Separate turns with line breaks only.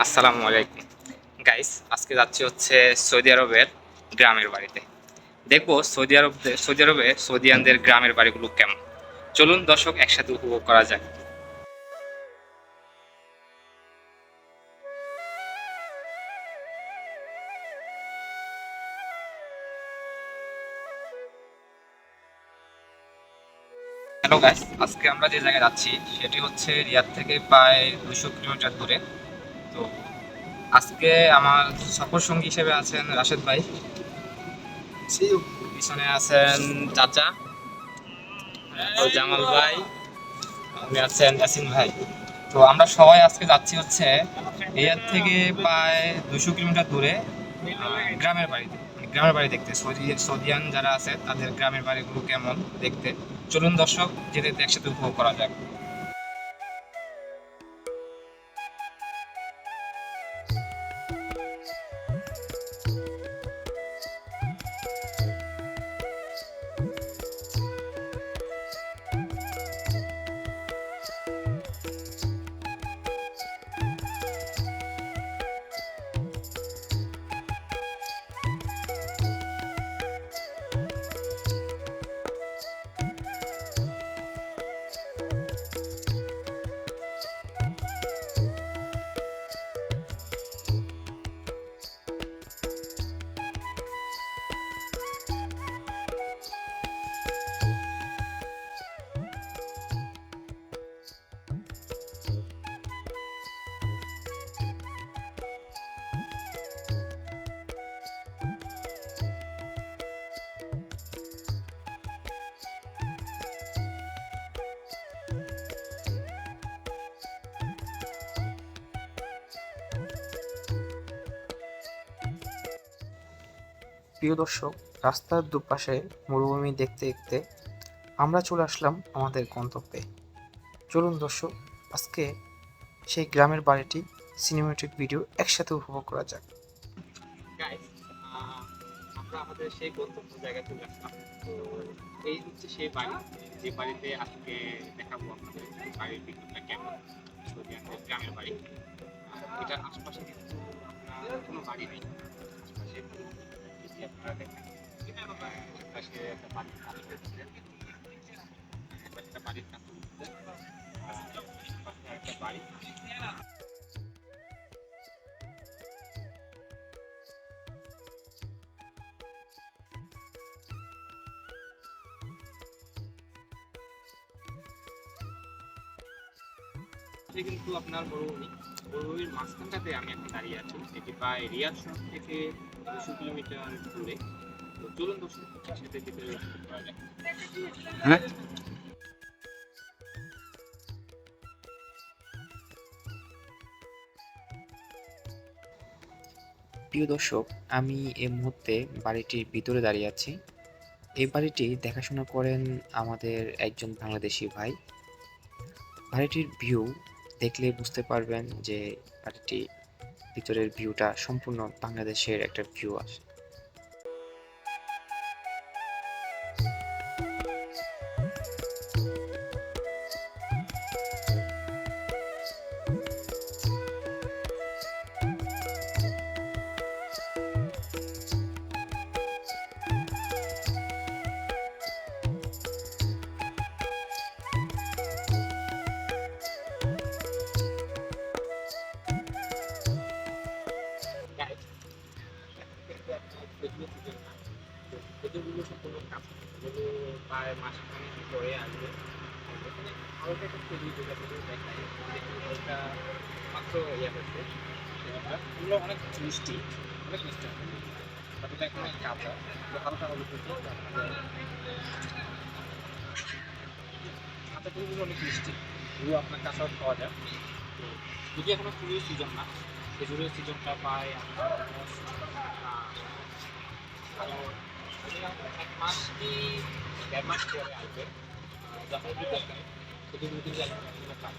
আসসালামু আলাইকুম গাইস। আজকে যাচ্ছি হচ্ছে সৌদি আরবের গ্রামের বাড়িতে। দেখবো সৌদি আরবে সৌদিয়ানদের গ্রামের বাড়িগুলো কেমন। চলুন দর্শক একসাথে উপভোগ করা যাক। হ্যালো গাইস, আজকে আমরা যে জায়গায় যাচ্ছি সেটি হচ্ছে রিয়াদ থেকে প্রায় 200 কিলোমিটার দূরে। তো আজকে আমার সফর সঙ্গী হিসেবে আছেন রাশেদ ভাই, পিছনে আছেন চাচা ও জামাল ভাই, আপনি আছেন ইয়াসিন ভাই। তো আমরা সবাই আজকে যাচ্ছি হচ্ছে রিয়াদ থেকে প্রায় 200 কিলোমিটার দূরে গ্রামের বাড়িতে, গ্রামের বাড়ি দেখতে। সৌদিয়ান যারা আছে তাদের গ্রামের বাড়িগুলো কেমন দেখতে। চলুন দর্শক যেতে যেতে একসাথে উপভোগ করা যাক। প্রিয় দর্শক, রাস্তার দুপাশে মরুভূমি দেখতে দেখতে আমরা চলে আসলাম আমাদের গন্তব্যে। চলুন দর্শক আজকে সেই গ্রামের বাড়িটি সিনেমেটিক ভিডিও একসাথে উপভোগ করা যাক। আমরা আমাদের সেই গন্তব্য জায়গায় চলে আসলাম। তো এই হচ্ছে সেই বাড়ি, যে বাড়িতে আজকে দেখাবো আপনাদের বাড়ির ভিতরটা কেমন। সৌদিয়ানদের গ্রামের বাড়ি। এটার আশপাশে কিন্তু আপনার কোনো বাড়ি নেই। আশপাশে যদি আপনারা দেখেন পাশে একটা বাড়ির কাজ করছে, একটা বাড়ির কাজ করছে, একটা বাড়ি। কিন্তু আপনার মরুভূমির মাঝখানটাতে আমি এখন দাঁড়িয়ে আছি। এটি প্রায় রিয়াদ শহর থেকে 200 কিলোমিটার দূরে। তো চলুন দর্শক একসাথে ভিতরে করা যায়। হ্যাঁ, প্রিয় দর্শক, আমি এই মুহূর্তে বাড়িটির ভিতরে দাঁড়িয়ে আছি। এই বাড়িটি দেখাশোনা করেন আমাদের একজন বাংলাদেশি ভাই। বাড়িটির ভিউ দেখলে বুঝতে পারবেন যে বাড়িটি ভিতরের ভিউটা সম্পূর্ণ বাংলাদেশের একটা ভিউ আসে। এগুলো সম্পূর্ণ কাজ এগুলো প্রায় মাসখানেক পরে আসবে। এখানে হালকা একটা ছবি যেটা দেখায়, ওটা মাত্র ইয়ে হচ্ছে, এগুলো অনেক মিষ্টি, অনেক মিষ্টি হবে। তারপরে এখন কাঁচা হালকা হলুদ হচ্ছে, কাঁচা ফুলগুলো অনেক মিষ্টি, এগুলো আপনার কাঁচাও খাওয়া যায়। তো যদি এখনো ফুলের সিজন না, খেজুরের সিজনটা পায় আপনার এক মাস কি 1.5 মাস পরে আসবে। যখন শুধু নতুন জায়গা পায়।